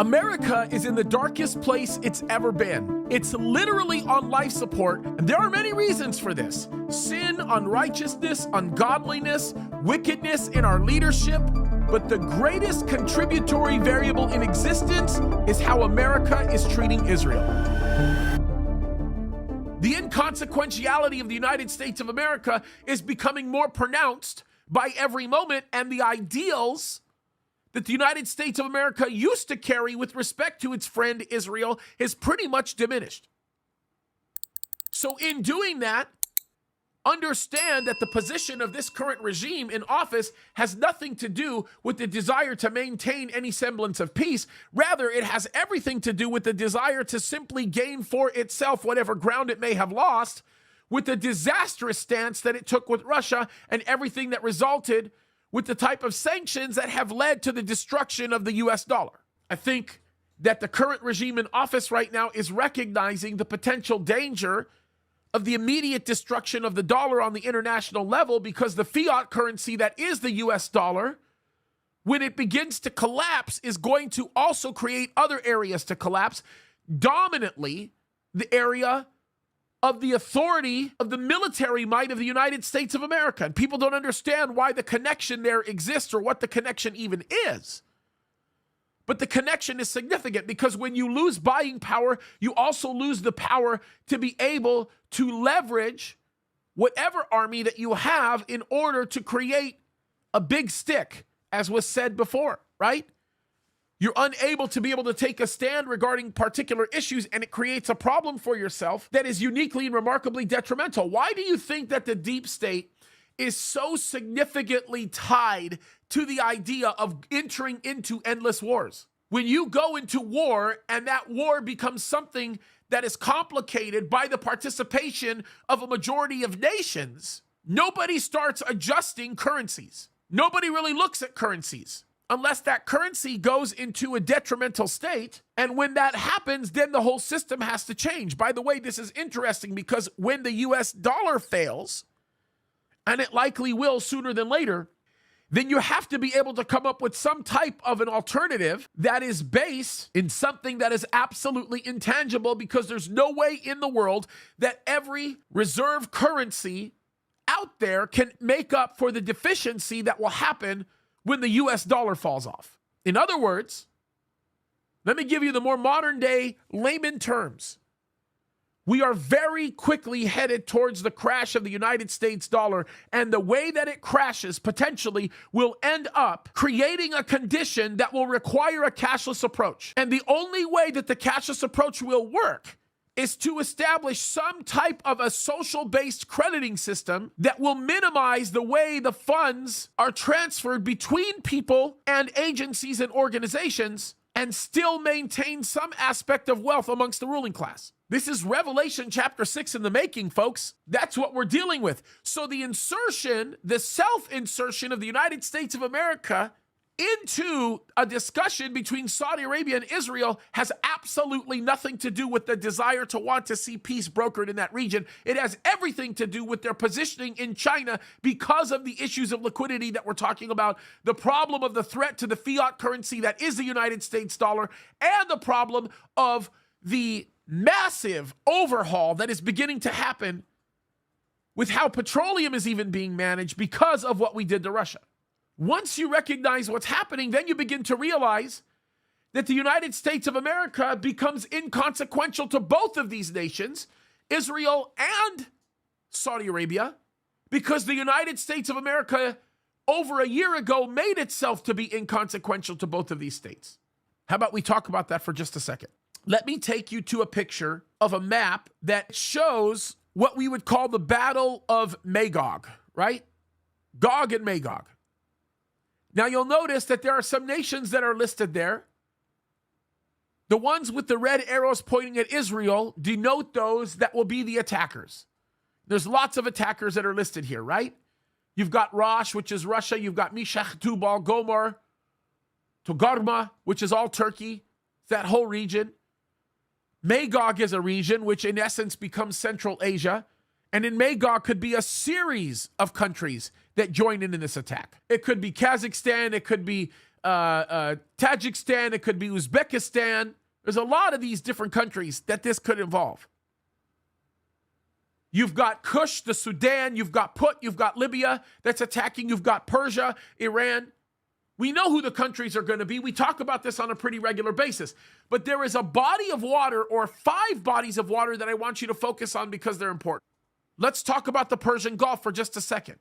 America is in the darkest place it's ever been. It's literally on life support, and there are many reasons for this. Sin, unrighteousness, ungodliness, wickedness in our leadership. But the greatest contributory variable in existence is how America is treating Israel. The inconsequentiality of the United States of America is becoming more pronounced by every moment, and the ideals that the United States of America used to carry with respect to its friend Israel is pretty much diminished. So in doing that, understand that the position of this current regime in office has nothing to do with the desire to maintain any semblance of peace. Rather, it has everything to do with the desire to simply gain for itself whatever ground it may have lost, with the disastrous stance that it took with Russia and everything that resulted with the type of sanctions that have led to the destruction of the US dollar. I think that the current regime in office right now is recognizing the potential danger of the immediate destruction of the dollar on the international level, because the fiat currency that is the US dollar, when it begins to collapse, is going to also create other areas to collapse, dominantly the area of the authority of the military might of the United States of America. And people don't understand why the connection there exists or what the connection even is. But the connection is significant, because when you lose buying power, you also lose the power to be able to leverage whatever army that you have in order to create a big stick, as was said before, right? You're unable to be able to take a stand regarding particular issues, and it creates a problem for yourself that is uniquely and remarkably detrimental. Why do you think that the deep state is so significantly tied to the idea of entering into endless wars? When you go into war and that war becomes something that is complicated by the participation of a majority of nations, nobody starts adjusting currencies. Nobody really looks at currencies unless that currency goes into a detrimental state. And when that happens, then the whole system has to change. By the way, this is interesting, because when the US dollar fails, and it likely will sooner than later, then you have to be able to come up with some type of an alternative that is based in something that is absolutely intangible, because there's no way in the world that every reserve currency out there can make up for the deficiency that will happen when the US dollar falls off. In other words, let me give you the more modern day layman terms. We are very quickly headed towards the crash of the United States dollar, and the way that it crashes potentially will end up creating a condition that will require a cashless approach. And the only way that the cashless approach will work is to establish some type of a social-based crediting system that will minimize the way the funds are transferred between people and agencies and organizations, and still maintain some aspect of wealth amongst the ruling class. This is Revelation chapter 6 in the making, folks. That's what we're dealing with. So the insertion, the self-insertion of the United States of America into a discussion between Saudi Arabia and Israel has absolutely nothing to do with the desire to want to see peace brokered in that region. It has everything to do with their positioning in China because of the issues of liquidity that we're talking about, the problem of the threat to the fiat currency that is the United States dollar, and the problem of the massive overhaul that is beginning to happen with how petroleum is even being managed because of what we did to Russia. Once you recognize what's happening, then you begin to realize that the United States of America becomes inconsequential to both of these nations, Israel and Saudi Arabia, because the United States of America over a year ago made itself to be inconsequential to both of these states. How about we talk about that for just a second? Let me take you to a picture of a map that shows what we would call the Battle of Magog, right? Gog and Magog. Now, you'll notice that there are some nations that are listed there. The ones with the red arrows pointing at Israel denote those that will be the attackers. There's lots of attackers that are listed here, right? You've got Rosh, which is Russia. You've got Meshech, Tubal, Gomer, Togarma, which is all Turkey. It's that whole region. Magog is a region which in essence becomes Central Asia. And in Magog could be a series of countries that join in this attack. It could be Kazakhstan, it could be Tajikistan, it could be Uzbekistan. There's a lot of these different countries that this could involve. You've got Kush, the Sudan, you've got Put, you've got Libya that's attacking, you've got Persia, Iran. We know who the countries are going to be. We talk about this on a pretty regular basis. But there is a body of water, or 5 bodies of water, that I want you to focus on because they're important. Let's talk about the Persian Gulf for just a second.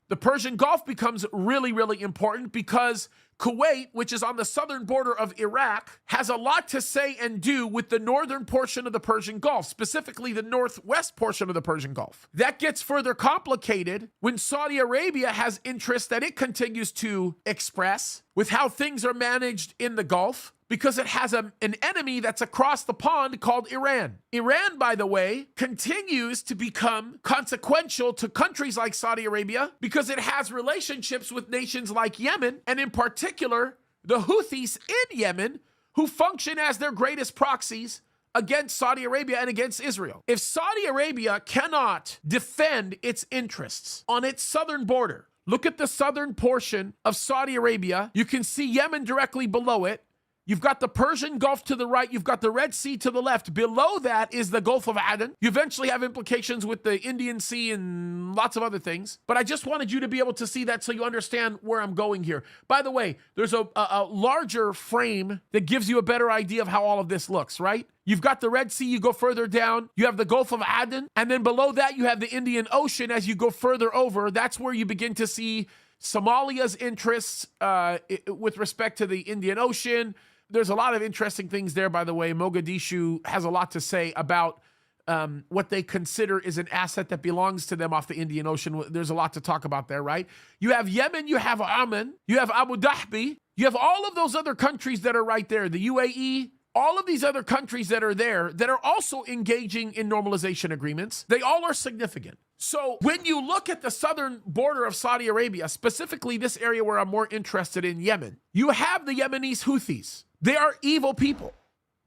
The Persian Gulf becomes really, really important because Kuwait, which is on the southern border of Iraq, has a lot to say and do with the northern portion of the Persian Gulf, specifically the northwest portion of the Persian Gulf. That gets further complicated when Saudi Arabia has interests that it continues to express with how things are managed in the Gulf, because it has an enemy that's across the pond called Iran. Iran, by the way, continues to become consequential to countries like Saudi Arabia because it has relationships with nations like Yemen, and in particular, the Houthis in Yemen, who function as their greatest proxies against Saudi Arabia and against Israel. If Saudi Arabia cannot defend its interests on its southern border, look at the southern portion of Saudi Arabia. You can see Yemen directly below it. You've got the Persian Gulf to the right. You've got the Red Sea to the left. Below that is the Gulf of Aden. You eventually have implications with the Indian Sea and lots of other things. But I just wanted you to be able to see that so you understand where I'm going here. By the way, there's a larger frame that gives you a better idea of how all of this looks, right? You've got the Red Sea, you go further down, you have the Gulf of Aden, and then below that you have the Indian Ocean. As you go further over, that's where you begin to see Somalia's interests with respect to the Indian Ocean. There's a lot of interesting things there, by the way. Mogadishu has a lot to say about what they consider is an asset that belongs to them off the Indian Ocean. There's a lot to talk about there, right? You have Yemen, you have Oman, you have Abu Dhabi, you have all of those other countries that are right there, the UAE, all of these other countries that are there that are also engaging in normalization agreements. They all are significant. So when you look at the southern border of Saudi Arabia, specifically this area where I'm more interested in, Yemen, you have the Yemenis Houthis. They are evil people.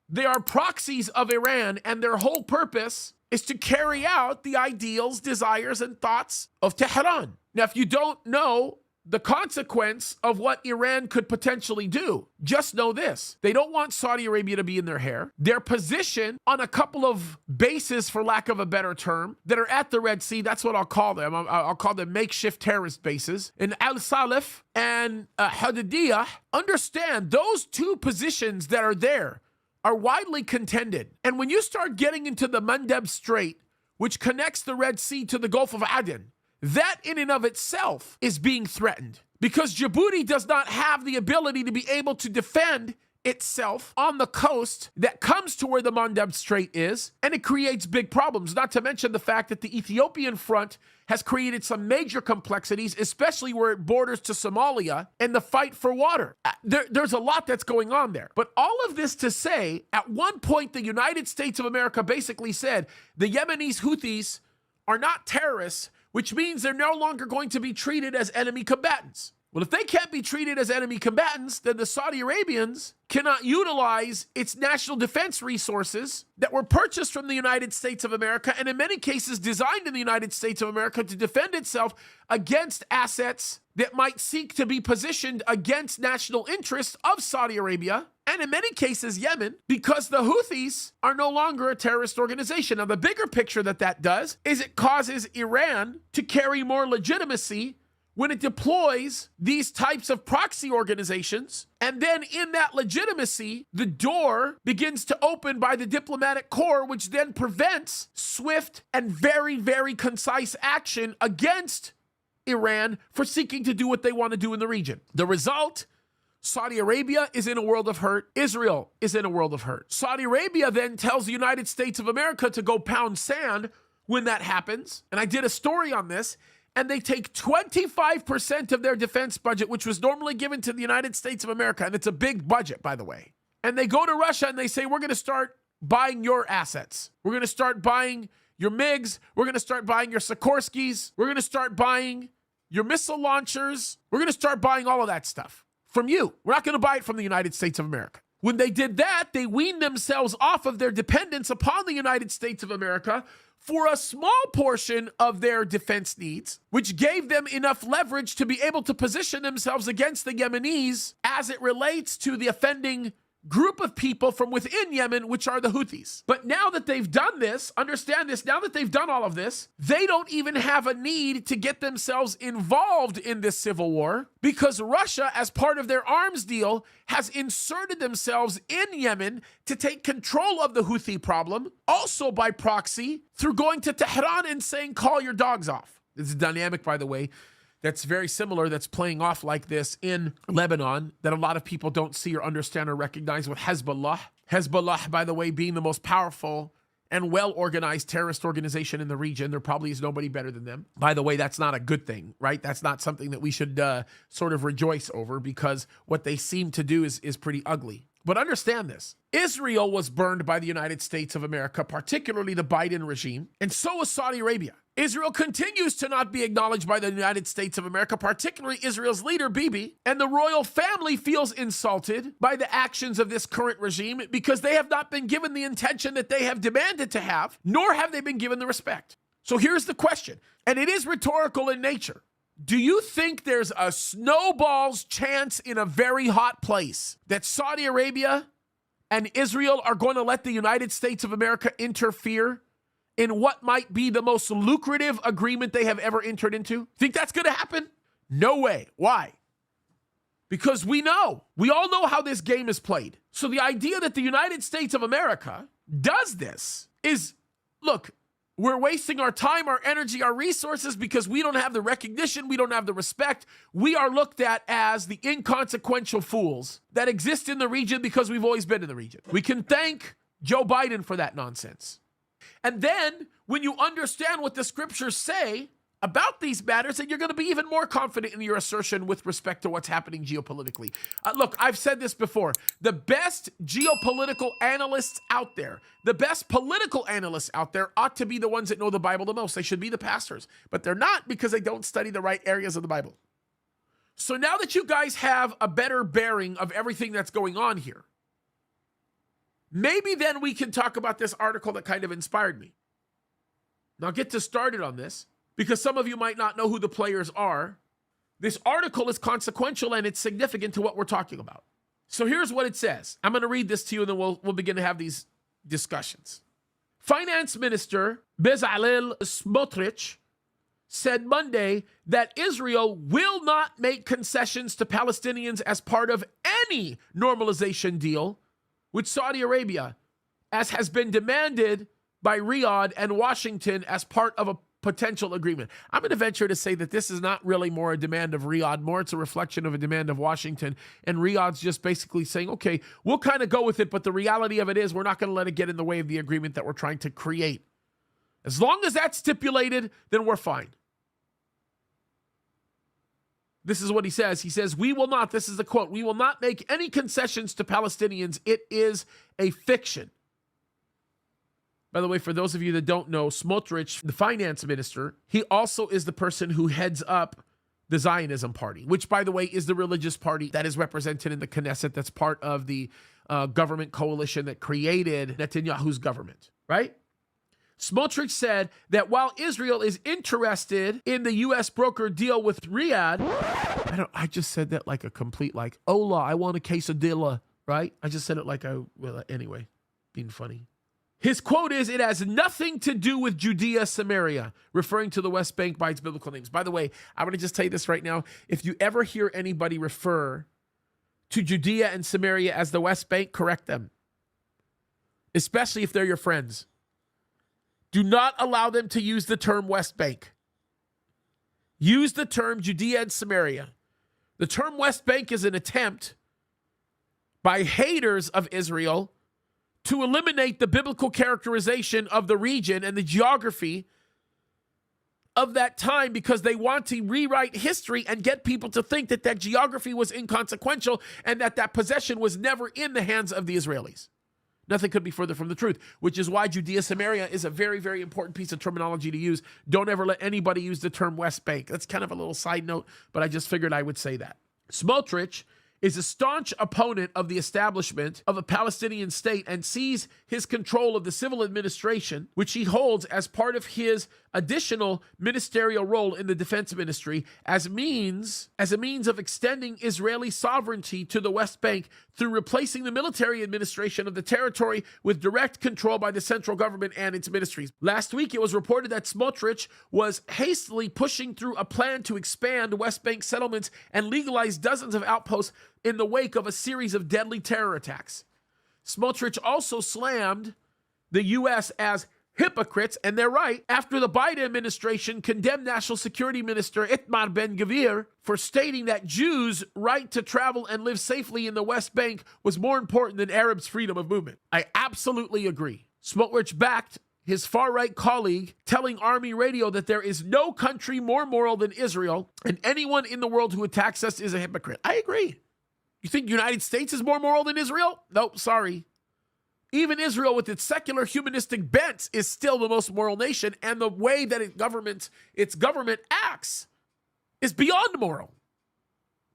They are proxies of Iran, and their whole purpose is to carry out the ideals, desires, and thoughts of Tehran. Now, if you don't know the consequence of what Iran could potentially do, just know this. They don't want Saudi Arabia to be in their hair. They're positioned on a couple of bases, for lack of a better term, that are at the Red Sea. That's what I'll call them. I'll call them makeshift terrorist bases. In Al Salif and Hadidiyah, understand those 2 positions that are there are widely contended. And when you start getting into the Mandeb Strait, which connects the Red Sea to the Gulf of Aden, that in and of itself is being threatened because Djibouti does not have the ability to be able to defend itself on the coast that comes to where the Mandeb Strait is, and it creates big problems, not to mention the fact that the Ethiopian front has created some major complexities, especially where it borders to Somalia and the fight for water. There's a lot that's going on there. But all of this to say, at one point, the United States of America basically said the Yemenis Houthis are not terrorists, which means they're no longer going to be treated as enemy combatants. Well, if they can't be treated as enemy combatants, then the Saudi Arabians cannot utilize its national defense resources that were purchased from the United States of America and in many cases designed in the United States of America to defend itself against assets that might seek to be positioned against national interests of Saudi Arabia, and in many cases Yemen, because the Houthis are no longer a terrorist organization. Now, the bigger picture that does is it causes Iran to carry more legitimacy when it deploys these types of proxy organizations. And then in that legitimacy, the door begins to open by the diplomatic corps, which then prevents swift and very, very concise action against Iran for seeking to do what they want to do in the region. The result, Saudi Arabia is in a world of hurt. Israel is in a world of hurt. Saudi Arabia then tells the United States of America to go pound sand when that happens. And I did a story on this. And they take 25% of their defense budget, which was normally given to the United States of America, and it's a big budget, by the way. And they go to Russia and they say, we're going to start buying your assets. We're going to start buying your MiGs. We're going to start buying your Sikorskys. We're going to start buying your missile launchers. We're going to start buying all of that stuff from you. We're not going to buy it from the United States of America. When they did that, they weaned themselves off of their dependence upon the United States of America for a small portion of their defense needs, which gave them enough leverage to be able to position themselves against the Yemenis as it relates to the offending group of people from within Yemen, which are the Houthis. But now that they've done this, understand this, now that they've done all of this, they don't even have a need to get themselves involved in this civil war because Russia, as part of their arms deal, has inserted themselves in Yemen to take control of the Houthi problem, also by proxy, through going to Tehran and saying, call your dogs off. This is dynamic, by the way, that's very similar, that's playing off like this in Lebanon, that a lot of people don't see or understand or recognize with Hezbollah. Hezbollah, by the way, being the most powerful and well-organized terrorist organization in the region. There probably is nobody better than them. By the way, that's not a good thing, right? That's not something that we should sort of rejoice over, because what they seem to do is pretty ugly. But understand this. Israel was burned by the United States of America, particularly the Biden regime, and so was Saudi Arabia. Israel continues to not be acknowledged by the United States of America, particularly Israel's leader, Bibi, and the royal family feels insulted by the actions of this current regime because they have not been given the attention that they have demanded to have, nor have they been given the respect. So here's the question, and it is rhetorical in nature. Do you think there's a snowball's chance in a very hot place that Saudi Arabia and Israel are going to let the United States of America interfere in what might be the most lucrative agreement they have ever entered into? Think that's going to happen? No way. Why? Because we all know how this game is played. So the idea that the United States of America does this is, look, we're wasting our time, our energy, our resources because we don't have the recognition, we don't have the respect. We are looked at as the inconsequential fools that exist in the region because we've always been in the region. We can thank Joe Biden for that nonsense. And then when you understand what the scriptures say about these matters, then you're going to be even more confident in your assertion with respect to what's happening geopolitically. Look, I've said this before. The best geopolitical analysts out there, the best political analysts out there ought to be the ones that know the Bible the most. They should be the pastors, but they're not because they don't study the right areas of the Bible. So now that you guys have a better bearing of everything that's going on here, maybe then we can talk about this article that kind of inspired me. Now get to started on this, because some of you might not know who the players are. This article is consequential and it's significant to what we're talking about. So here's what it says. I'm going to read this to you and then we'll begin to have these discussions. Finance Minister Bezalel Smotrich said Monday that Israel will not make concessions to Palestinians as part of any normalization deal with Saudi Arabia, as has been demanded by Riyadh and Washington as part of a potential agreement. I'm going to venture to say that this is not really more a demand of Riyadh, more it's a reflection of a demand of Washington, and Riyadh's just basically saying, okay, we'll kind of go with it, but the reality of it is we're not going to let it get in the way of the agreement that we're trying to create. As long as that's stipulated, then we're fine. This is what he says. He says, we will not, this is the quote, we will not make any concessions to Palestinians. It is a fiction. By the way, for those of you that don't know, Smotrich, the finance minister, he also is the person who heads up the Zionism party, which, by the way, is the religious party that is represented in the Knesset, that's part of the government coalition that created Netanyahu's government, right? Smotrich said that while Israel is interested in the U.S. broker deal with Riyadh, I just said that like a complete, like, hola, I want a quesadilla, right? I just said it like anyway, being funny. His quote is, it has nothing to do with Judea, Samaria, referring to the West Bank by its biblical names. By the way, I'm going to just tell you this right now. If you ever hear anybody refer to Judea and Samaria as the West Bank, correct them, especially if they're your friends. Do not allow them to use the term West Bank. Use the term Judea and Samaria. The term West Bank is an attempt by haters of Israel to eliminate the biblical characterization of the region and the geography of that time, because they want to rewrite history and get people to think that that geography was inconsequential and that that possession was never in the hands of the Israelis. Nothing could be further from the truth, which is why Judea Samaria is a very, very important piece of terminology to use. Don't ever let anybody use the term West Bank. That's kind of a little side note, but I just figured I would say that. Smotrich is a staunch opponent of the establishment of a Palestinian state and sees his control of the civil administration, which he holds as part of his additional ministerial role in the defense ministry, as a means of extending Israeli sovereignty to the West Bank through replacing the military administration of the territory with direct control by the central government and its ministries. Last week, it was reported that Smotrich was hastily pushing through a plan to expand West Bank settlements and legalize dozens of outposts in the wake of a series of deadly terror attacks. Smotrich also slammed the U.S. as hypocrites, and they're right, after the Biden administration condemned National Security Minister Itamar Ben-Gvir for stating that Jews' right to travel and live safely in the West Bank was more important than Arabs' freedom of movement. I absolutely agree. Smotrich backed his far-right colleague, telling Army Radio that there is no country more moral than Israel, and anyone in the world who attacks us is a hypocrite. I agree. You think the United States is more moral than Israel? Nope, sorry. Even Israel, with its secular humanistic bents, is still the most moral nation, and the way that its government acts is beyond moral.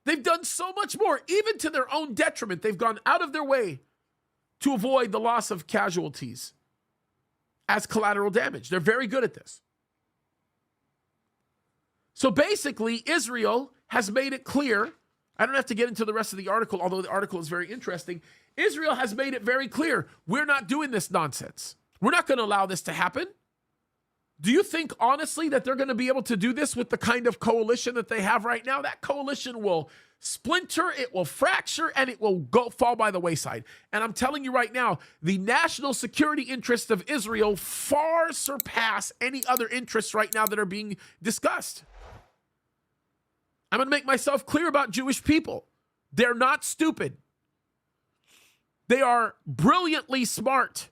They've done so much more, even to their own detriment. They've gone out of their way to avoid the loss of casualties as collateral damage. They're very good at this. So basically, Israel has made it clear. I don't have to get into the rest of the article, although the article is very interesting. Israel has made it very clear, we're not doing this nonsense. We're not going to allow this to happen. Do you think, honestly, that they're going to be able to do this with the kind of coalition that they have right now? That coalition will splinter, it will fracture, and it will fall by the wayside. And I'm telling you right now, the national security interests of Israel far surpass any other interests right now that are being discussed. I'm going to make myself clear about Jewish people. They're not stupid. They are brilliantly smart.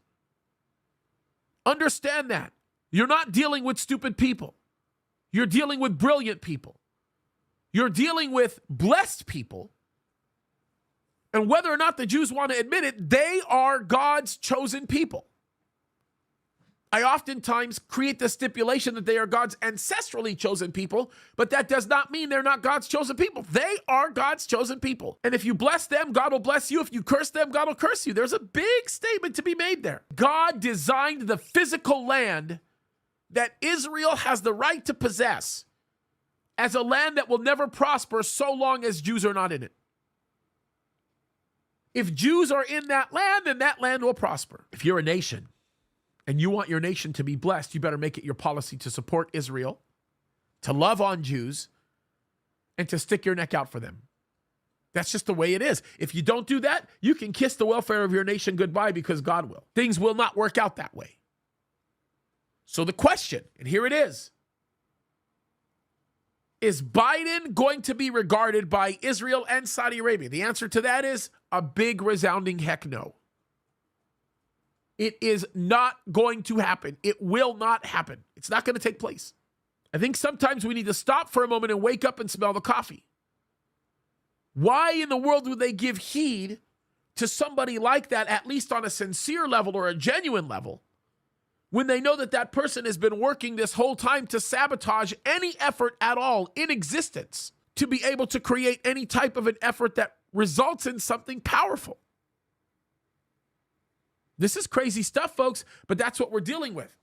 Understand that. You're not dealing with stupid people. You're dealing with brilliant people. You're dealing with blessed people. And whether or not the Jews want to admit it, they are God's chosen people. I oftentimes create the stipulation that they are God's ancestrally chosen people, but that does not mean they're not God's chosen people. They are God's chosen people. And if you bless them, God will bless you. If you curse them, God will curse you. There's a big statement to be made there. God designed the physical land that Israel has the right to possess as a land that will never prosper so long as Jews are not in it. If Jews are in that land, then that land will prosper. If you're a nation and you want your nation to be blessed, you better make it your policy to support Israel, to love on Jews, and to stick your neck out for them. That's just the way it is. If you don't do that, you can kiss the welfare of your nation goodbye, because God will. Things will not work out that way. So the question, and here it is Biden going to be regarded by Israel and Saudi Arabia? The answer to that is a big resounding heck no. It is not going to happen. It will not happen. It's not going to take place. I think sometimes we need to stop for a moment and wake up and smell the coffee. Why in the world would they give heed to somebody like that, at least on a sincere level or a genuine level, when they know that that person has been working this whole time to sabotage any effort at all in existence to be able to create any type of an effort that results in something powerful? This is crazy stuff, folks, but that's what we're dealing with.